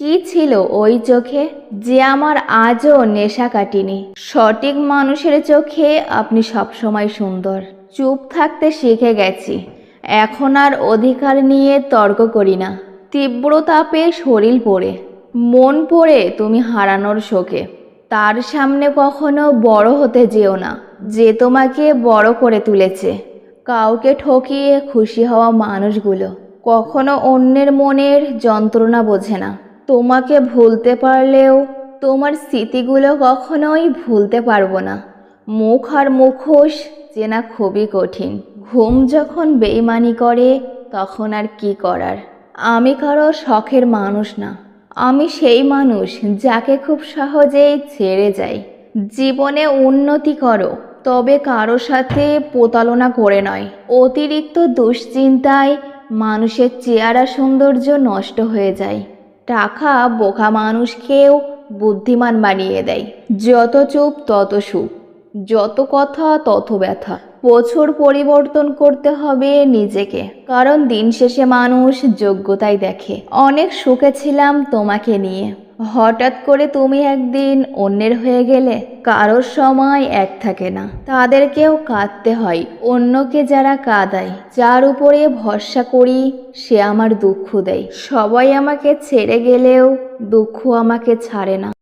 কি ছিল ওই চোখে যে আমার আজও নেশা কাটেনি? সঠিক মানুষের চোখে আপনি সবসময় সুন্দর। চুপ থাকতে শিখে গেছি, এখন আর অধিকার নিয়ে তর্ক করি না। তীব্র তাপে শরীর পড়ে, মন পড়ে তুমি হারানোর শোকে। তার সামনে কখনো বড় হতে যেও না যে তোমাকে বড় করে তুলেছে। কাউকে ঠকিয়ে খুশি হওয়া মানুষগুলো কখনো অন্যের মনের যন্ত্রণা বোঝে না। তোমাকে ভুলতে পারলেও তোমার স্মৃতিগুলো কখনোই ভুলতে পারবো না। মুখ আর মুখোশ চেনা খুবই কঠিন। ঘুম যখন বেইমানি করে তখন আর কি করার। আমি কারো শখের মানুষ না, আমি সেই মানুষ যাকে খুব সহজেই ছেড়ে যায়। জীবনে উন্নতি করো, তবে কারো সাথে প্রতারণা করে নয়। অতিরিক্ত দুশ্চিন্তায় মানুষের চেহারা সৌন্দর্য নষ্ট হয়ে যায়। টাকা বোকা মানুষকেও বুদ্ধিমান বানিয়ে দেয়। যত চুপ তত সুখ, যত কথা তত ব্যথা। বছর পরিবর্তন করতে হবে নিজেকে, কারণ দিন শেষে মানুষ যোগ্যতাই দেখে। অনেক সুখে ছিলাম তোমাকে নিয়ে, হঠাৎ করে তুমি একদিন অন্যের হয়ে গেলে। কারোর সময় এক থাকে না, তাদেরকেও কাঁদতে হয়। অন্যকে যারা কাঁদায়, যার উপরে ভরসা করি সে আমার দুঃখ দেয়। সবাই আমাকে ছেড়ে গেলেও দুঃখ আমাকে ছাড়ে না।